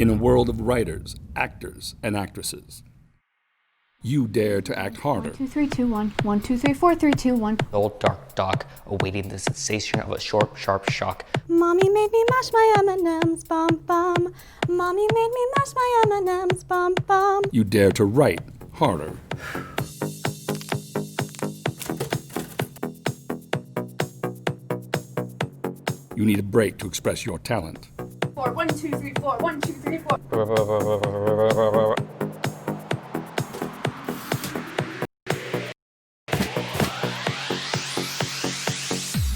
In a world of writers, actors, and actresses, you dare to act harder. 1, 2, 3, 2, 1. 1, 2, 3, 4, 3, 2, 1. The old dark dog awaiting the sensation of a short, sharp shock. Mommy made me mash my M&Ms, bum bum. Mommy made me mash my M&Ms, bum bum. You dare to write harder. You need a break to express your talent. 4, 1, 2, 3, 4, 1, 2, 3, 4.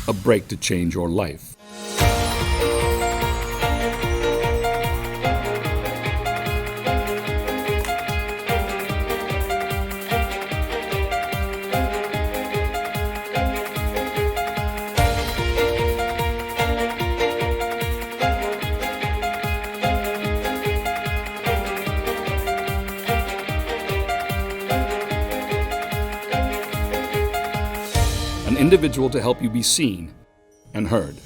A break to change your life. An individual to help you be seen and heard.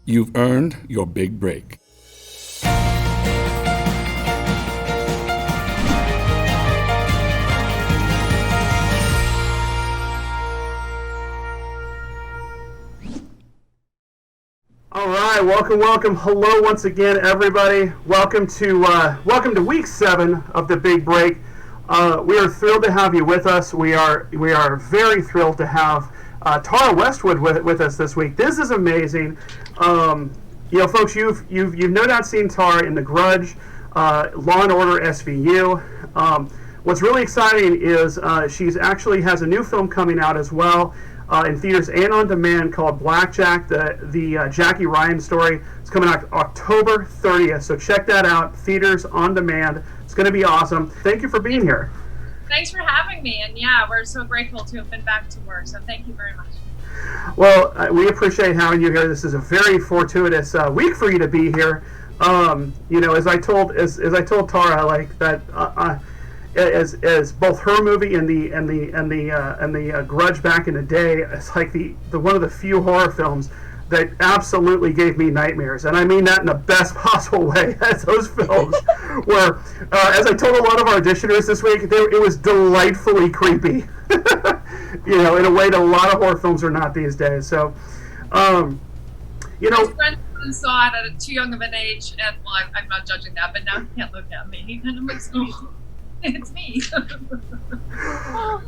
You've earned your big break. All right, welcome. Hello once again, everybody. Welcome to week 7 of the Big Break. We are thrilled to have you with us. We are very thrilled to have Tara Westwood with us this week. This is amazing. Folks, you've no doubt seen Tara in The Grudge, Law and Order SVU. What's really exciting is she's actually has a new film coming out as well in theaters and on demand called Blackjack, the Jackie Ryan story. It's coming out October 30th, so check that out. Theaters on demand. It's going to be awesome. Thank you for being here. Thanks for having me, and yeah, we're so grateful to have been back to work, so thank you very much. Well, we appreciate having you here. This is a very fortuitous week for you to be here. As I told Tara, like that, as both her movie and the Grudge back in the day, it's like the one of the few horror films that absolutely gave me nightmares, and I mean that in the best possible way. As those films were, as I told a lot of our auditioners this week, it was delightfully creepy. In a way that a lot of horror films are not these days. So, My friend saw it at too young of an age, and well, I'm not judging that, but now he can't look at me. He kind of looks, oh, it's me.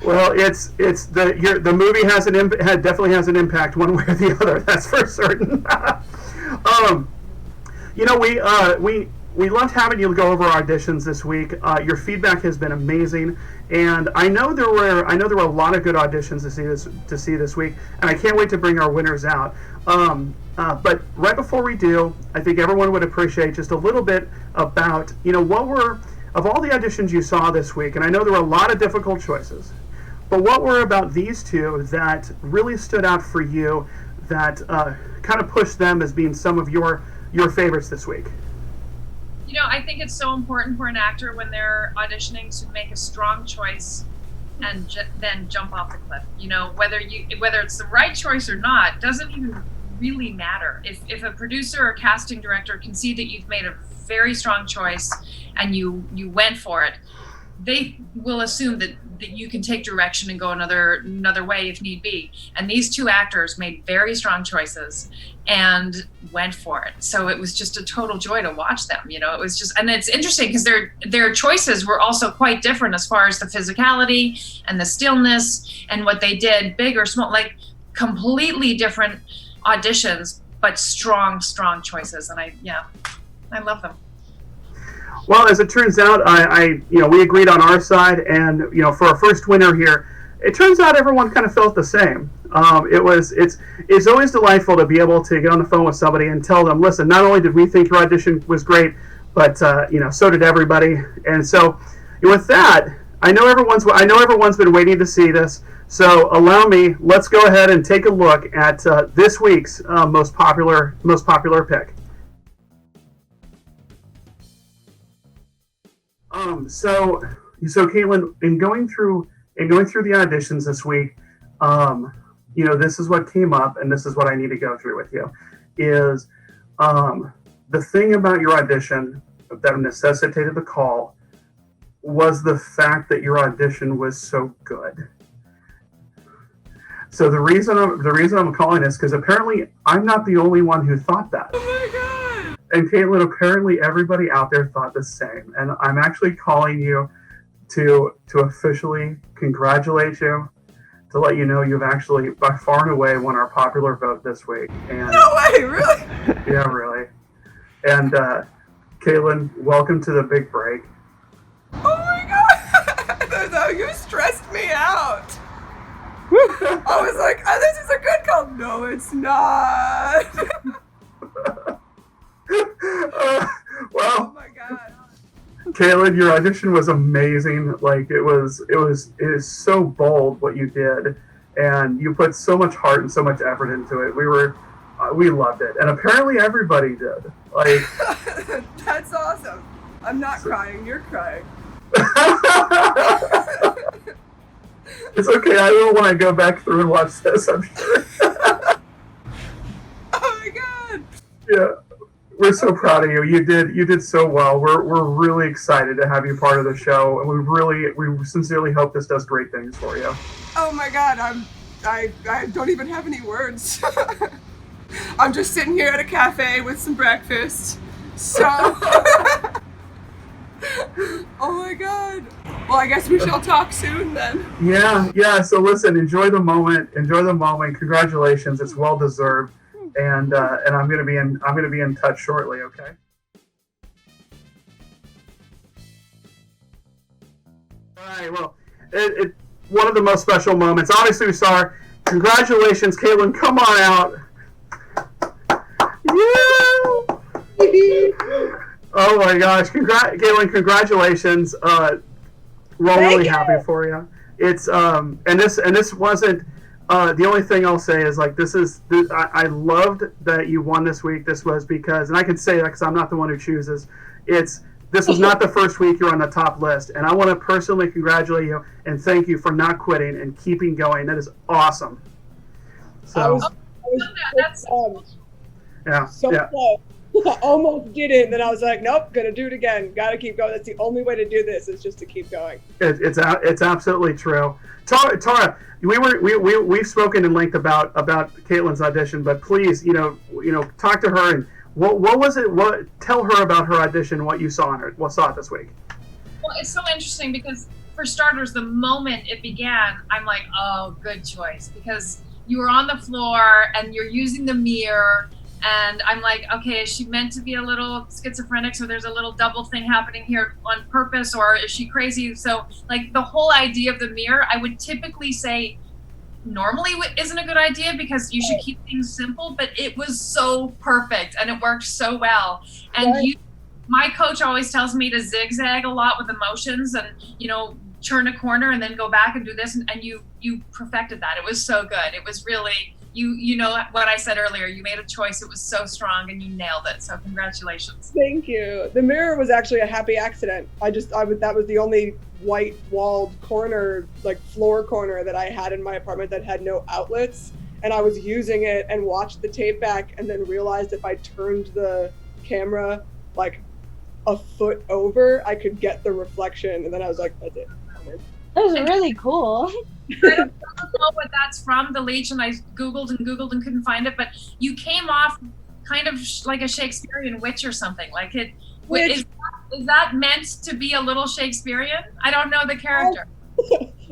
Well, the movie definitely has an impact one way or the other. That's for certain. We loved having you go over our auditions this week. Your feedback has been amazing, and I know there were a lot of good auditions to see this week, and I can't wait to bring our winners out. But right before we do, I think everyone would appreciate just a little bit about what were, of all the auditions you saw this week, and I know there were a lot of difficult choices, but what were about these two that really stood out for you, that kind of pushed them as being some of your favorites this week? I think it's so important for an actor when they're auditioning to make a strong choice and then jump off the cliff. Whether it's the right choice or not doesn't even really matter. If a producer or casting director can see that you've made a very strong choice and you went for it, they will assume that you can take direction and go another way if need be. And these two actors made very strong choices and went for it. So it was just a total joy to watch them. It was just, and it's interesting because their choices were also quite different as far as the physicality and the stillness and what they did, big or small, like completely different auditions, but strong choices. And I love them. Well, as it turns out, we agreed on our side, and for our first winner here, it turns out everyone kind of felt the same. It's always delightful to be able to get on the phone with somebody and tell them, listen, not only did we think your audition was great, but so did everybody. And so, with that, I know everyone's been waiting to see this. So allow me. Let's go ahead and take a look at this week's most popular pick. So Caitlin, in going through the auditions this week, this is what came up, and this is what I need to go through with you. Is the thing about your audition that necessitated the call was the fact that your audition was so good. So the reason I'm calling this because apparently I'm not the only one who thought that. Oh my god! And Caitlin, apparently everybody out there thought the same. And I'm actually calling you to officially congratulate you, to let you know you've actually by far and away won our popular vote this week. And No way, really? yeah, really. And Caitlin, welcome to the big break. Oh my god! You stressed me out. I was like, oh, this is a good call. No, it's not. Well, Oh my god. Caitlin, your audition was amazing. Like it is so bold what you did, and you put so much heart and so much effort into it. We loved it, and apparently everybody did. Like That's awesome. I'm not crying. You're crying. it's okay. I will when I go back through and watch this. I'm sure. Oh my god. Yeah. We're so proud of you. You did so well. We're really excited to have you part of the show, and we sincerely hope this does great things for you. Oh my god. I don't even have any words. I'm just sitting here at a cafe with some breakfast. So. Oh my god. Well, I guess we shall talk soon then. Yeah. So listen, enjoy the moment. Congratulations. It's well deserved. And I'm gonna be in touch shortly. Okay. All right. Well, it one of the most special moments. Obviously, we saw her. Congratulations, Caitlin. Come on out. Yeah. Oh my gosh, Caitlin! Congratulations. We're really happy for you. It's and this wasn't. The only thing I'll say is I loved that you won this week. This was because, and I can say that because I'm not the one who chooses. This was not the first week you're on the top list, and I want to personally congratulate you and thank you for not quitting and keeping going. That is awesome. So That's yeah, So close. I almost did it, and then I was like, nope, gonna do it again. Gotta keep going. That's the only way to do this, is just to keep going. It's absolutely true. Tara, we've spoken in length about Caitlin's audition, but please, talk to her and what was it? Tell her about her audition, what you saw in her, what saw it this week. Well, it's so interesting because for starters, the moment it began, I'm like, oh, good choice, because you were on the floor and you're using the mirror. And I'm like, okay, is she meant to be a little schizophrenic? So there's a little double thing happening here on purpose, or is she crazy? So like the whole idea of the mirror, I would typically say normally isn't a good idea because you should keep things simple, but it was so perfect and it worked so well. And my coach always tells me to zigzag a lot with emotions and, turn a corner and then go back and do this. And you perfected that. It was so good. It was really... You know what I said earlier, you made a choice. It was so strong and you nailed it. So congratulations. Thank you. The mirror was actually a happy accident. That was the only white walled corner, like floor corner that I had in my apartment that had no outlets. And I was using it and watched the tape back and then realized if I turned the camera like a foot over, I could get the reflection. And then I was like, that's it. That was really cool. I don't know what that's from, the leech, and I Googled and couldn't find it, but you came off kind of like a Shakespearean witch or something. Like it, is that meant to be a little Shakespearean? I don't know the character.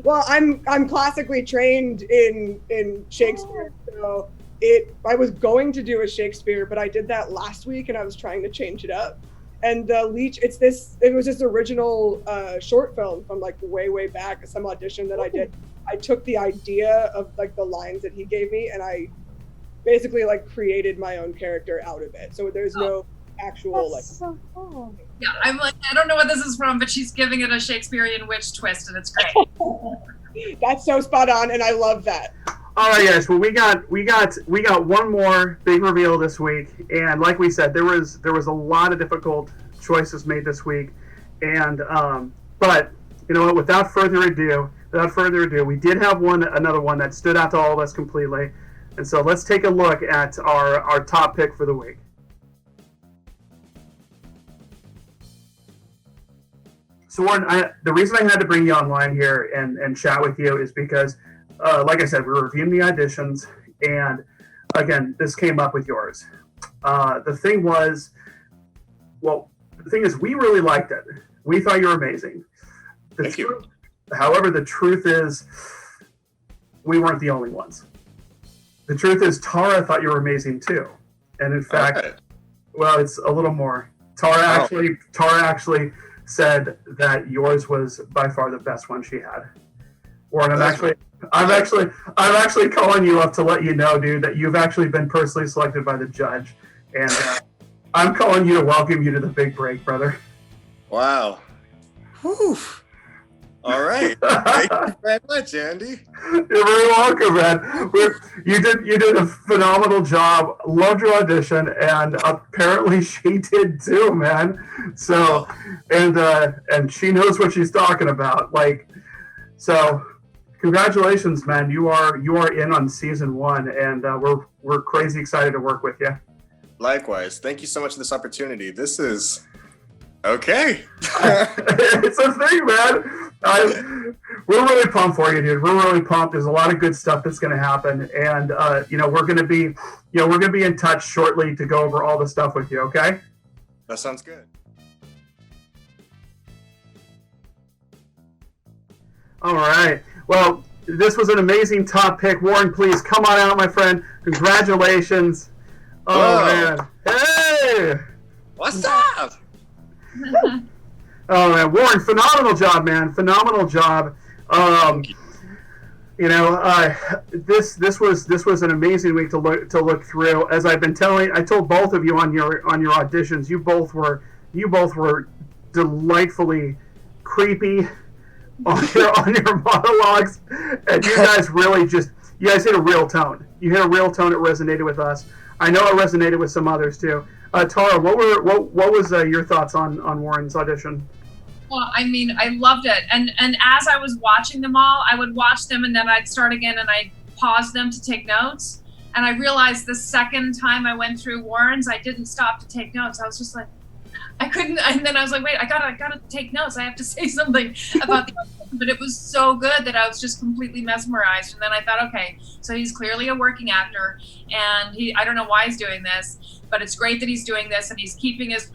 Well, I'm classically trained in Shakespeare, so I was going to do a Shakespeare, but I did that last week and I was trying to change it up. And the leech, it was this original short film from like way back, some audition that I did. I took the idea of like the lines that he gave me and I basically like created my own character out of it. So there's no actual That's so cool. Yeah, I'm like, I don't know what this is from, but she's giving it a Shakespearean witch twist, and it's great. That's so spot on, and I love that. All right, guys. Well, we got one more big reveal this week, and like we said, there was a lot of difficult choices made this week, and but you know what? Without further ado, we did have another one that stood out to all of us completely, and so let's take a look at our top pick for the week. So, Warren, the reason I had to bring you online here and chat with you is because, like I said, we were reviewing the auditions, and again, this came up with yours. The thing is, we really liked it. We thought you were amazing. Thank you. However, the truth is, we weren't the only ones. The truth is, Tara thought you were amazing too, and in fact, well, it's a little more. Tara actually said that yours was by far the best one she had. Warren, I'm actually calling you up to let you know, dude, that you've actually been personally selected by the judge, and I'm calling you to welcome you to the big break, brother. Wow. Whew. All right. Thank you very much, Andy. You're very welcome, man. You did a phenomenal job. Loved your audition, and apparently she did too, man. So, and she knows what she's talking about. Like, so, congratulations, man. You are in on season 1, and we're crazy excited to work with you. Likewise. Thank you so much for this opportunity. This is okay. It's a thing, man. We're really pumped for you, dude. We're really pumped. There's a lot of good stuff that's going to happen, and we're going to be in touch shortly to go over all the stuff with you. Okay? That sounds good. All right. Well, this was an amazing top pick. Warren, please come on out, my friend. Congratulations. Oh, man. Hey! What's up? Oh, man. Warren, phenomenal job, man. Phenomenal job. This was an amazing week to look through. As I've been telling, I told both of you on your auditions, you both were delightfully creepy on your monologues, and you guys really you guys hit a real tone. You hit a real tone. It resonated with us. I know it resonated with some others too. Tara, what was your thoughts on Warren's audition? Well, I mean, I loved it, and as I was watching them all, I would watch them, and then I'd start again, and I'd pause them to take notes. And I realized the second time I went through Warren's, I didn't stop to take notes. I was just like, I couldn't, and then I was like, wait, I gotta take notes. I have to say something about the audition. But it was so good that I was just completely mesmerized. And then I thought, okay, so he's clearly a working actor, and I don't know why he's doing this, but it's great that he's doing this, and he's keeping his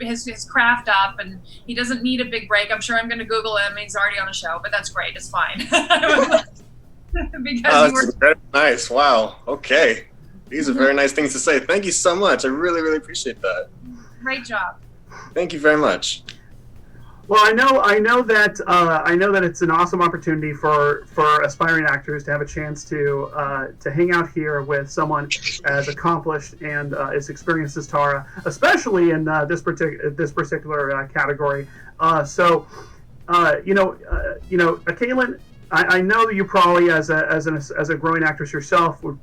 craft up, and he doesn't need a big break. I'm sure I'm going to Google him. He's already on a show, but that's great. It's fine. Because very nice. Wow. Okay. These are very nice things to say. Thank you so much. I really, really appreciate that. Great job. Thank you very much. Well, I know that it's an awesome opportunity for aspiring actors to have a chance to hang out here with someone as accomplished and as experienced as Tara, especially in this particular category. Caitlin, I know that you probably as a growing actress yourself would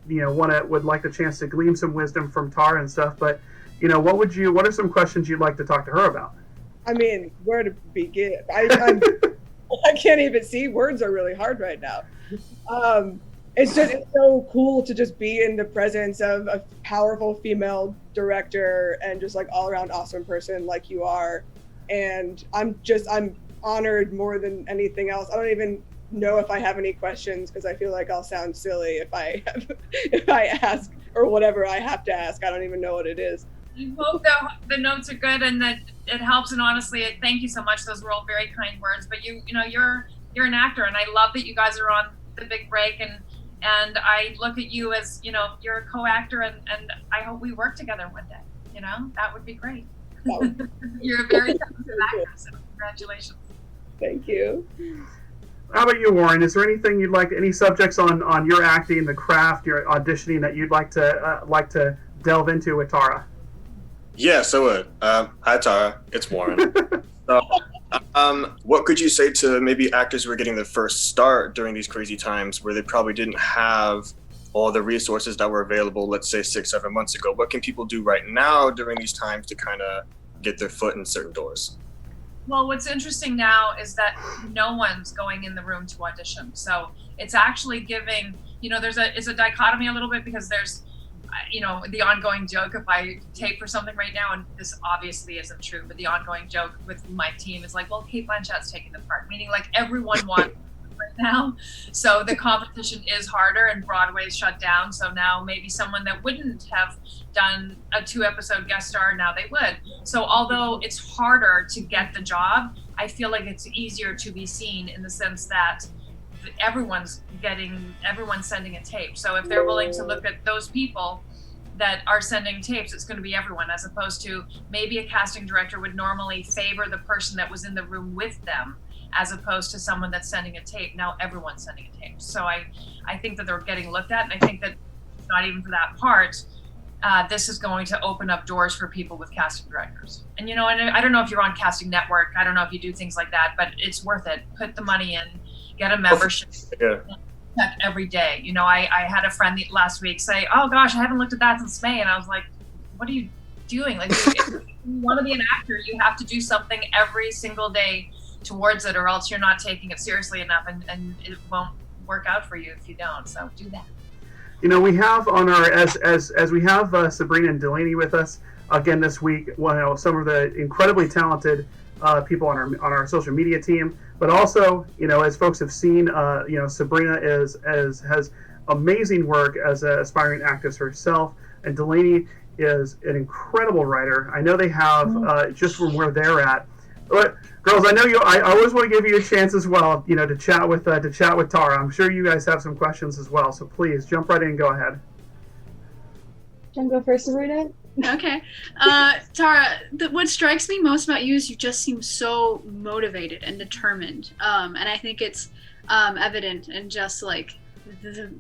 like the chance to glean some wisdom from Tara and stuff, but what are some questions you'd like to talk to her about? I mean, where to begin? I can't even see. Words are really hard right now. It's so cool to just be in the presence of a powerful female director and just like all around awesome person like you are. And I'm honored more than anything else. I don't even know if I have any questions because I feel like I'll sound silly if I ask or whatever I have to ask. I don't even know what it is. I hope that the notes are good and that it helps. And honestly, thank you so much. Those were all very kind words. But you're an actor, and I love that you guys are on the big break. And I look at you as you're a co-actor, and I hope we work together one day. That would be great. You're a very talented actor, so congratulations. Thank you. How about you, Warren? Is there anything you'd like, any subjects on your acting, the craft, your auditioning that you'd like to delve into with Tara? Yes, I would. Hi, Tara. It's Warren. So, what could you say to maybe actors who are getting their first start during these crazy times where they probably didn't have all the resources that were available, let's say 6-7 months ago? What can people do right now during these times to kind of get their foot in certain doors? Well, what's interesting now is that no one's going in the room to audition. So it's actually giving, it's a dichotomy a little bit, because there's, the ongoing joke, if I tape for something right now, and this obviously isn't true, but the ongoing joke with my team is like, well, Kate Blanchett's taking the part, meaning like everyone wants right now. So the competition is harder, and Broadway's shut down. So now maybe someone that wouldn't have done a 2-episode guest star, now they would. So although it's harder to get the job, I feel like it's easier to be seen, in the sense that everyone's sending a tape. So if they're willing to look at those people that are sending tapes, it's going to be everyone, as opposed to maybe a casting director would normally favor the person that was in the room with them, as opposed to someone that's sending a tape. Now everyone's sending a tape. So I think that they're getting looked at, and I think that not even for that part, this is going to open up doors for people with casting directors. And and I don't know if you're on Casting Network, I don't know if you do things like that, but it's worth it. Put the money in, get a membership. Yeah. Check every day. I had a friend last week say, oh gosh, I haven't looked at that since May. And I was like, what are you doing? Like, if you want to be an actor, you have to do something every single day towards it, or else you're not taking it seriously enough, and it won't work out for you if you don't. So do that. We have on our, as we have Sabrina and Delaney with us again this week, some of the incredibly talented people on our social media team, but also, as folks have seen, Sabrina has amazing work as an aspiring actress herself, and Delaney is an incredible writer. I know they have just from where they're at. But girls, I know you. I always want to give you a chance as well, to chat with Tara. I'm sure you guys have some questions as well, so please jump right in and go ahead. Can I go first, Sabrina? Okay. Tara, what strikes me most about you is you just seem so motivated and determined. And I think it's evident in just like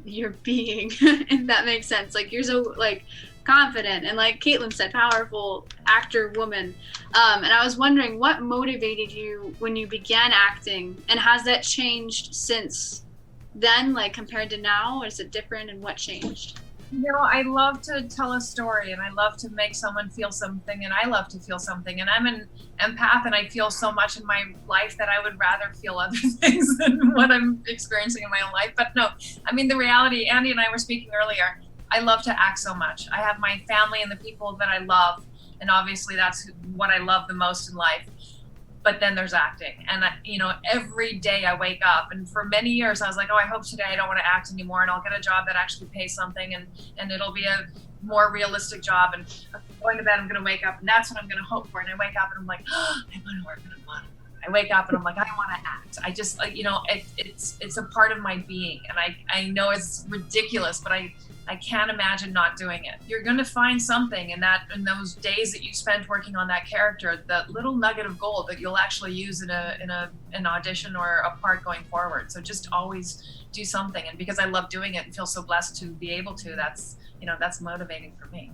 your being, if that makes sense. Like, you're so like confident and, like Caitlin said, powerful actor woman. And I was wondering what motivated you when you began acting, and has that changed since then, like compared to now? Is it different, and what changed? I love to tell a story, and I love to make someone feel something, and I love to feel something, and I'm an empath, and I feel so much in my life that I would rather feel other things than what I'm experiencing in my own life. But no, I mean, the reality, Andy and I were speaking earlier, I love to act so much. I have my family and the people that I love, and obviously that's what I love the most in life. But then there's acting, and every day I wake up, and for many years I was like, oh, I hope today I don't want to act anymore, and I'll get a job that actually pays something, and it'll be a more realistic job, and I'm going to bed, I'm going to wake up, and that's what I'm going to hope for. And I wake up and I'm like, oh, I want to work in a model. I wake up and I'm like, I want to act. I just, it's a part of my being, and I know it's ridiculous, but I can't imagine not doing it. You're going to find something in those days that you spent working on that character, that little nugget of gold that you'll actually use in an audition or a part going forward. So just always do something. And because I love doing it and feel so blessed to be able to, that's motivating for me.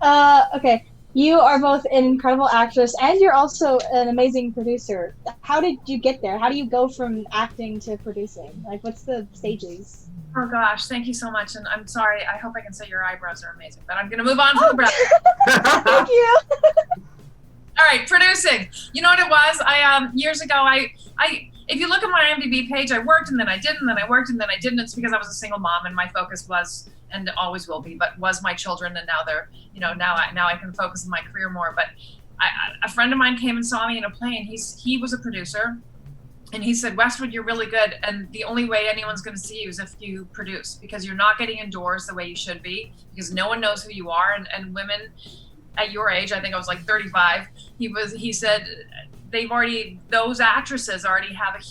Okay. You are both an incredible actress, and you're also an amazing producer. How did you get there? How do you go from acting to producing? Like, what's the stages? Oh gosh, thank you so much. And I'm sorry, I hope I can say your eyebrows are amazing, but I'm going to move on from the breath. Thank you. All right, producing. You know what it was? Years ago, if you look at my IMDb page, I worked and then I didn't, and then I worked and then I didn't. It's because I was a single mom, and my focus was, and always will be, but was my children. And now they're, now I can focus on my career more. But a friend of mine came and saw me in a play, and he was a producer. And he said, Westwood, you're really good. And the only way anyone's going to see you is if you produce, because you're not getting indoors the way you should be, because no one knows who you are. And women at your age, I think I was like 35, he said, those actresses already have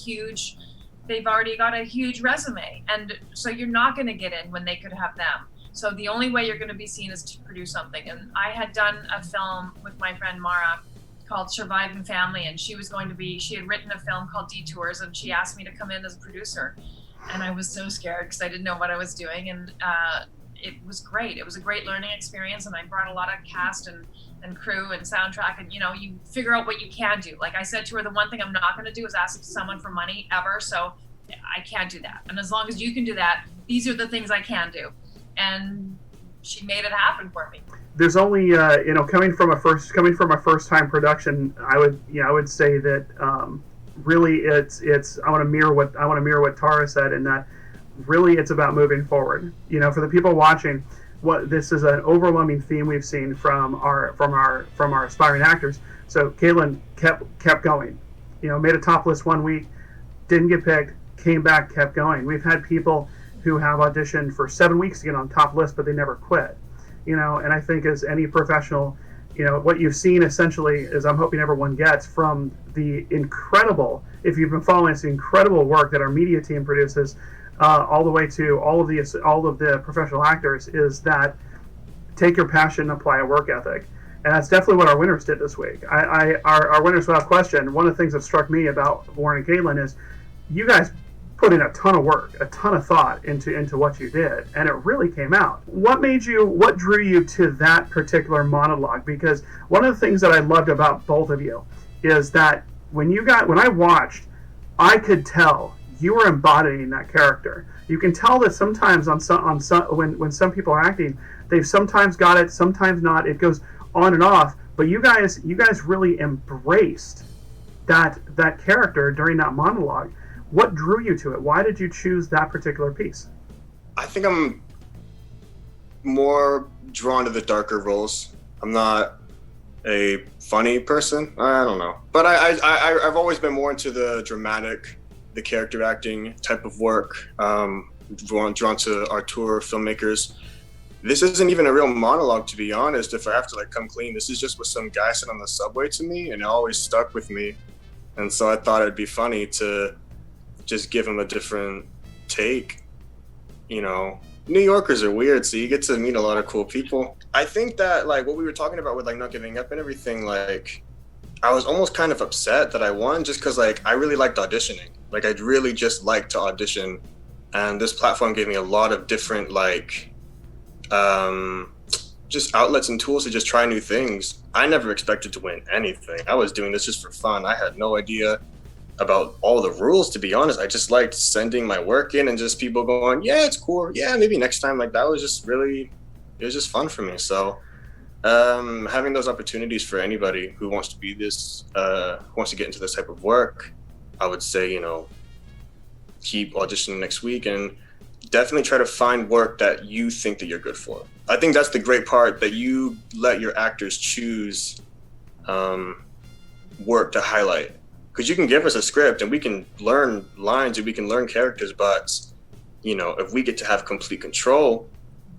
they've already got a huge resume. And so you're not going to get in when they could have them. So the only way you're going to be seen is to produce something. And I had done a film with my friend Mara called Surviving Family, and she had written a film called Detours, and she asked me to come in as a producer. And I was so scared because I didn't know what I was doing. And it was great. It was a great learning experience, and I brought a lot of cast and crew and soundtrack, and you figure out what you can do. Like I said to her, the one thing I'm not going to do is ask someone for money ever, so I can't do that. And as long as you can do that, these are the things I can do. And she made it happen for me. There's only coming from a first time production, I would say that really it's I want to mirror what Tara said, in that really it's about moving forward. For the people watching, what this is an overwhelming theme we've seen from our aspiring actors. So Caitlin kept going, made a top list one week, didn't get picked, came back, kept going. We've had people who have auditioned for 7 weeks to get on top list, but they never quit. And I think as any professional, what you've seen essentially is, I'm hoping everyone gets from the incredible, if you've been following us, the incredible work that our media team produces, all the way to all of the professional actors, is that take your passion and apply a work ethic. And that's definitely what our winners did this week. Our winners, without question, one of the things that struck me about Warren and Caitlin is you guys put in a ton of work, a ton of thought into what you did, and it really came out. What drew you to that particular monologue? Because one of the things that I loved about both of you is that when I watched, I could tell you were embodying that character. You can tell that sometimes when some people are acting, they've sometimes got it, sometimes not. It goes on and off, but you guys really embraced that character during that monologue. What drew you to it? Why did you choose that particular piece? I think I'm more drawn to the darker roles. I'm not a funny person. I don't know. But I've always been more into the dramatic, the character acting type of work. Drawn to our tour filmmakers. This isn't even a real monologue, to be honest. If I have to come clean, this is just what some guy said on the subway to me, and it always stuck with me. And so I thought it'd be funny to just give him a different take. New Yorkers are weird, so you get to meet a lot of cool people. I think that what we were talking about with not giving up and everything, I was almost kind of upset that I won, just because I really liked auditioning. I'd really just like to audition, and this platform gave me a lot of different just outlets and tools to just try new things. I never expected to win anything. I was doing this just for fun. I had no idea about all the rules, to be honest. I just liked sending my work in and just people going, yeah, it's cool, yeah, maybe next time. That was just really, it was just fun for me. So having those opportunities for anybody who wants to be this, who wants to get into this type of work, I would say, keep auditioning next week and definitely try to find work that you think that you're good for. I think that's the great part, that you let your actors choose work to highlight. Because you can give us a script and we can learn lines and we can learn characters, but if we get to have complete control,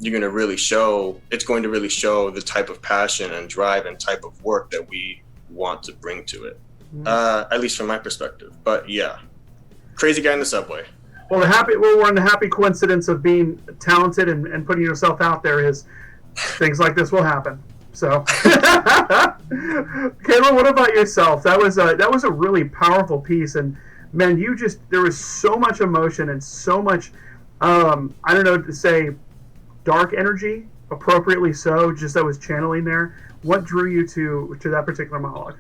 it's going to really show the type of passion and drive and type of work that we want to bring to it. At least from my perspective. But yeah, crazy guy in the subway. Well, we're in the happy coincidence of being talented and putting yourself out there is things like this will happen. So, Kayla, what about yourself? That was a really powerful piece, and man, there was so much emotion and so much, I don't know to say, dark energy, appropriately so, just that was channeling there. What drew you to that particular monologue?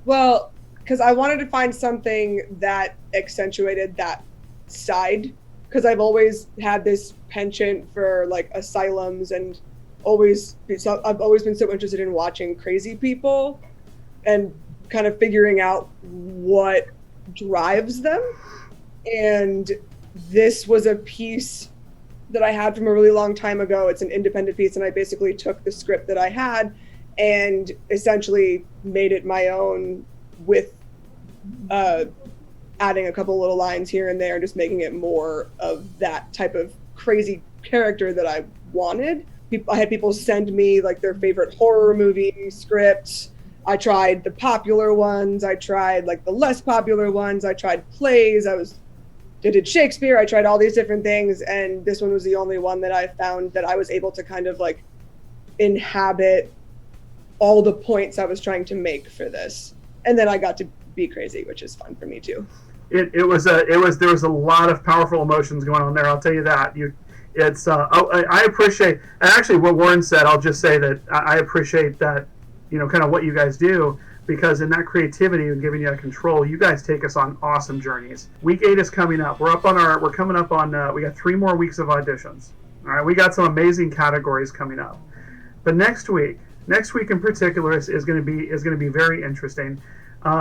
Well, because I wanted to find something that accentuated that side, because I've always had this penchant for asylums and I've always been so interested in watching crazy people and kind of figuring out what drives them. And this was a piece that I had from a really long time ago. It's an independent piece, and I basically took the script that I had and essentially made it my own with adding a couple little lines here and there, just making it more of that type of crazy character that I wanted. I had people send me their favorite horror movie scripts. I tried the popular ones. I tried the less popular ones. I tried plays. I did Shakespeare. I tried all these different things. And this one was the only one that I found that I was able to kind of inhabit all the points I was trying to make for this. And then I got to be crazy, which is fun for me too. There was a lot of powerful emotions going on there. I'll tell you that. it's I appreciate, and actually what Warren said, I'll just say that I appreciate that, kind of what you guys do, because in that creativity and giving you that control, you guys take us on awesome journeys. Week 8 is coming up. We're coming up on we got 3 more weeks of auditions. All right, we got some amazing categories coming up. But next week in particular is going to be very interesting,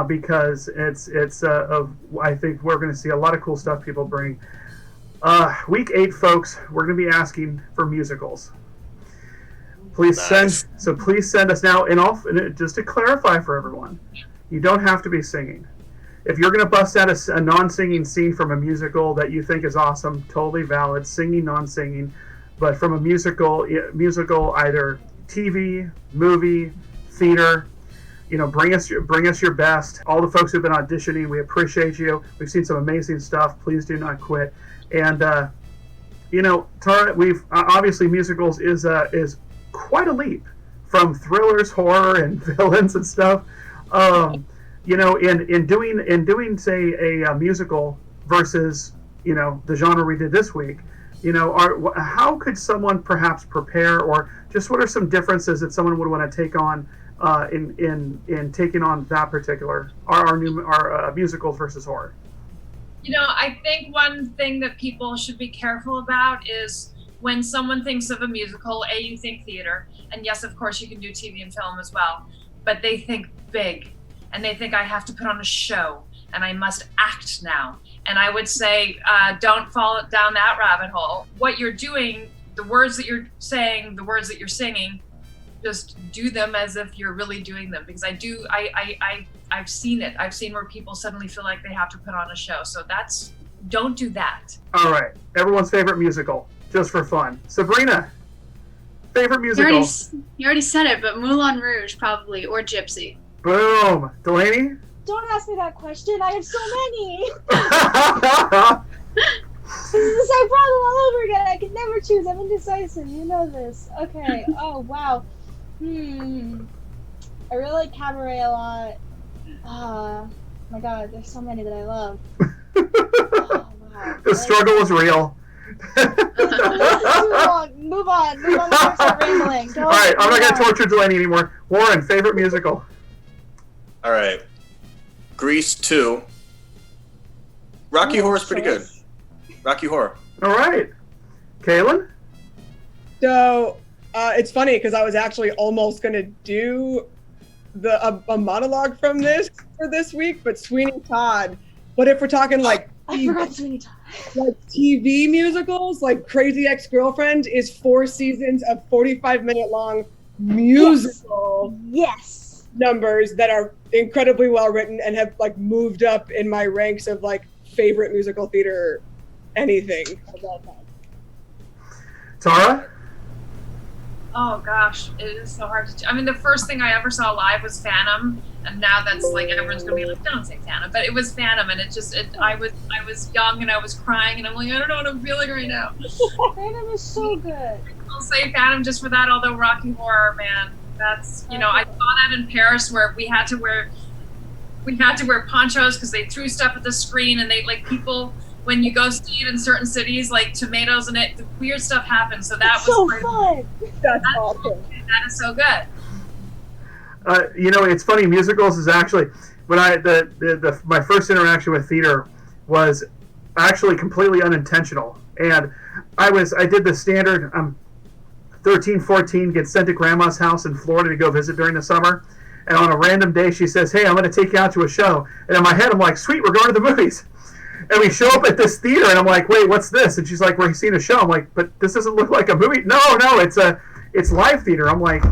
because it's I think we're going to see a lot of cool stuff people bring. Week 8, folks, we're going to be asking for musicals. Please send us now. And just to clarify for everyone, you don't have to be singing. If you're going to bust out a non-singing scene from a musical that you think is awesome, totally valid. Singing, non-singing, but from a musical either TV, movie, theater. Bring us your best. All the folks who've been auditioning, we appreciate you. We've seen some amazing stuff. Please do not quit. And Tara, we've obviously musicals is quite a leap from thrillers, horror, and villains and stuff. In doing say a musical versus the genre we did this week. How could someone perhaps prepare, or just what are some differences that someone would want to take on in taking on that particular our musicals versus horror? I think one thing that people should be careful about is when someone thinks of a musical, you think theater, and yes, of course, you can do TV and film as well, but they think big, and they think I have to put on a show, and I must act now. And I would say, don't fall down that rabbit hole. What you're doing, the words that you're saying, the words that you're singing, just do them as if you're really doing them, because I've seen it. I've seen where people suddenly feel like they have to put on a show. So don't do that. All right. Everyone's favorite musical, just for fun. Sabrina, favorite musical? You already said it, but Moulin Rouge probably, or Gypsy. Boom. Delaney? Don't ask me that question. I have so many. This is the same problem all over again. I can never choose. I'm indecisive. You know this. Okay. Oh, wow. I really like Cabaret a lot. My God, there's so many that I love. Oh, wow. The struggle was real. Move on. Start rambling. All right, I'm not going to torture Delaney anymore. Warren, favorite musical? All right. Grease 2. Rocky Horror is pretty good. Rocky Horror. All right. Kaylin? So, it's funny because I was actually almost going to do a monologue from this for this week, but Sweeney Todd. But if we're talking like I forgot Sweeney Todd. Like TV musicals, like Crazy Ex-Girlfriend is 4 seasons of 45-minute long musical numbers that are incredibly well written and have like moved up in my ranks of like favorite musical theater anything of all time. Tara? Oh gosh, it is so hard to. I mean, the first thing I ever saw live was Phantom, and now that's like everyone's gonna be like, "Don't say Phantom," but it was Phantom, and I was young and I was crying, and I'm like, I don't know what I'm feeling right now. Phantom is so good. I'll say Phantom just for that. Although Rocky Horror, man, that's I saw that in Paris where we had to wear ponchos because they threw stuff at the screen, and they like people. When you go see it in certain cities, like tomatoes and the weird stuff happens. So that was so fun. That's awesome. That is so good. It's funny. Musicals is actually when my first interaction with theater was actually completely unintentional, and I did the standard. 13, 14, get sent to grandma's house in Florida to go visit during the summer, and on a random day she says, "Hey, I'm going to take you out to a show," and in my head I'm like, "Sweet, we're going to the movies." And we show up at this theater, and I'm like, "Wait, what's this?" And she's like, "We're seeing a show." I'm like, "But this doesn't look like a movie." No, it's live theater. I'm like,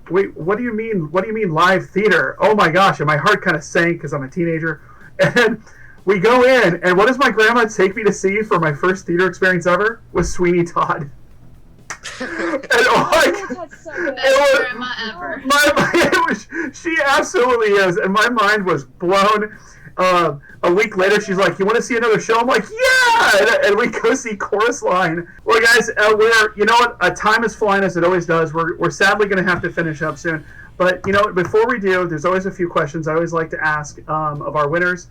"Wait, what do you mean? What do you mean live theater?" Oh my gosh! And my heart kind of sank because I'm a teenager. And we go in, and what does my grandma take me to see for my first theater experience ever? Was Sweeney Todd. And Best grandma ever. She absolutely is, and my mind was blown. A week later, she's like, "You want to see another show?" I'm like, "Yeah!" And we go see Chorus Line. Well, guys, time is flying as it always does. We're sadly going to have to finish up soon. But, before we do, there's always a few questions I always like to ask of our winners.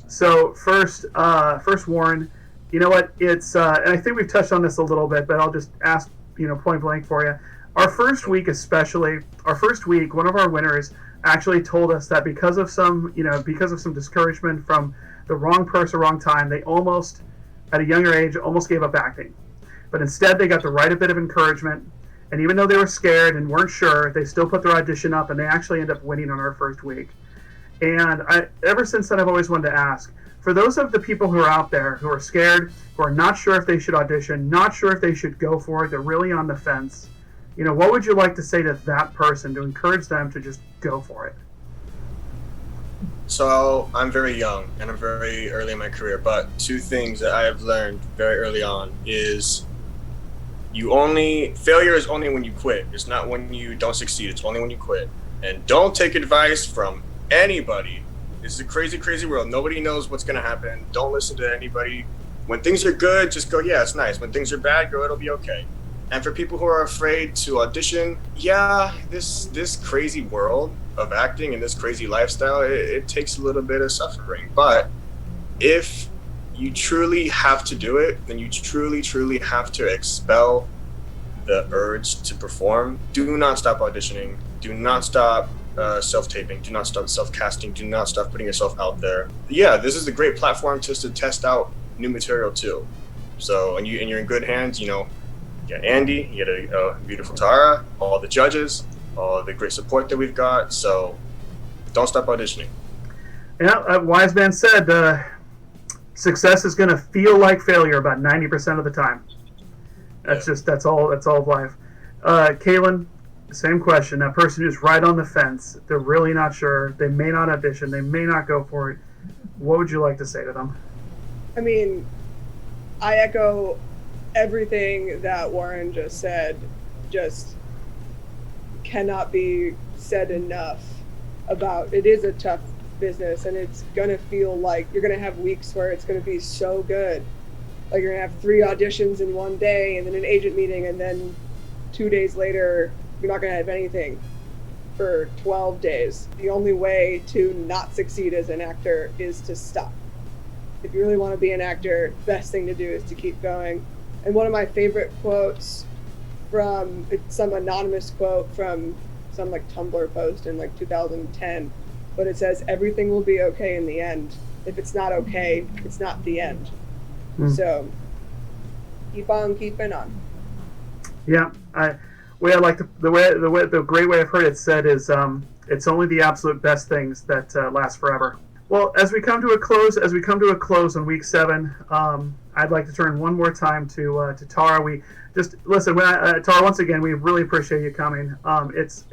So first, Warren, you know what? It's and I think we've touched on this a little bit, but I'll just ask, point blank for you. Our first week, one of our winners actually told us that because of some discouragement from the wrong person, wrong time, they almost, at a younger age, almost gave up acting. But instead, they got the right bit of encouragement, and even though they were scared and weren't sure, they still put their audition up, and they actually end up winning on our first week. And ever since then, I've always wanted to ask, for those of the people who are out there who are scared, who are not sure if they should audition, not sure if they should go for it, they're really on the fence, what would you like to say to that person to encourage them to just go for it? So I'm very young and I'm very early in my career, but two things that I have learned very early on is failure is only when you quit. It's not when you don't succeed. It's only when you quit. And don't take advice from anybody. This is a crazy, crazy world. Nobody knows what's going to happen. Don't listen to anybody. When things are good, just go, yeah, it's nice. When things are bad, go, it'll be okay. And for people who are afraid to audition, yeah, this crazy world of acting and this crazy lifestyle, it takes a little bit of suffering. But if you truly have to do it, then you truly, truly have to expel the urge to perform. Do not stop auditioning. Do not stop self-taping. Do not stop self-casting. Do not stop putting yourself out there. Yeah, this is a great platform just to test out new material too. So, and you're in good hands. You got Andy, you got a beautiful Tara, all the judges, all the great support that we've got. So don't stop auditioning. Yeah, a wise man said, success is going to feel like failure about 90% of the time. That's all of life. Kaylin, same question. That person who's right on the fence, they're really not sure. They may not audition. They may not go for it. What would you like to say to them? I mean, I echo everything that Warren just said. Just cannot be said enough about it. Is a tough business, and it's gonna feel like you're gonna have weeks where it's gonna be so good, like you're gonna have 3 auditions in one day and then an agent meeting, and then 2 days later you're not gonna have anything for 12 days. The only way to not succeed as an actor is to stop. If you really want to be an actor, best thing to do is to keep going. And one of my favorite quotes from some anonymous quote from some Tumblr post in 2010, but it says, everything will be okay in the end. If it's not okay, it's not the end. So keep on keeping on. Yeah, the great way I've heard it said is, it's only the absolute best things that last forever. Well, as we come to a close on week 7, I'd like to turn one more time to Tara. We just listen, Tara. Once again, we really appreciate you coming. It's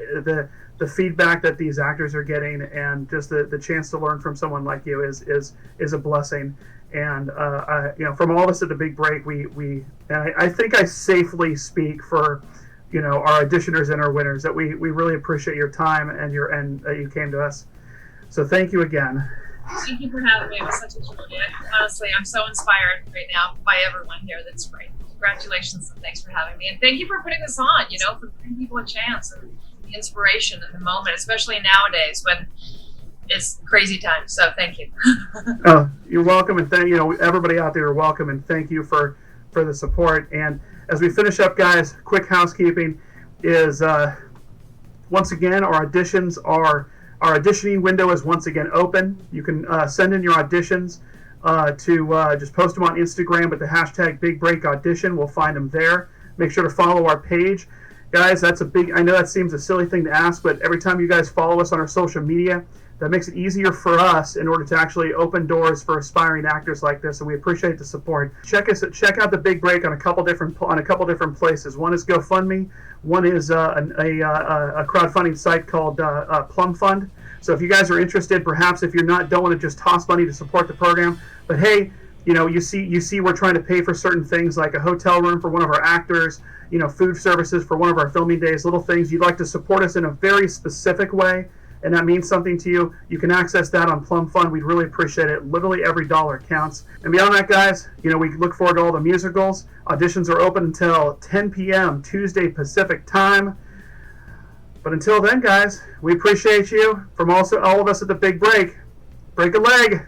the feedback that these actors are getting, and just the chance to learn from someone like you is a blessing. And from all of us at the Big Break, I think I safely speak for our auditioners and our winners that we really appreciate your time and you came to us. So thank you again. Thank you for having me. It was such a joy. Honestly, I'm so inspired right now by everyone here. That's great. Congratulations and thanks for having me. And thank you for putting this on, for giving people a chance and the inspiration in the moment, especially nowadays when it's crazy times. So thank you. Oh, you're welcome. And thank everybody out there are welcome. And thank you for the support. And as we finish up, guys, quick housekeeping is once again, our auditioning window is once again open. You can send in your auditions to just post them on Instagram with the hashtag Big Break Audition. We'll find them there. Make sure to follow our page. Guys, I know that seems a silly thing to ask, but every time you guys follow us on our social media, that makes it easier for us in order to actually open doors for aspiring actors like this, and we appreciate the support. Check out the Big Break on a couple different places. One is GoFundMe. One is a crowdfunding site called Plum Fund. So if you guys are interested, perhaps if don't want to just toss money to support the program, but hey, you see we're trying to pay for certain things like a hotel room for one of our actors, food services for one of our filming days, little things. You'd like to support us in a very specific way, and that means something to you, you can access that on Plum Fund. We'd really appreciate it. Literally every dollar counts. And beyond that, guys, we look forward to all the musicals. Auditions are open until 10 p.m. Tuesday Pacific time. But until then, guys, we appreciate you. From all of us at the Big Break, break a leg.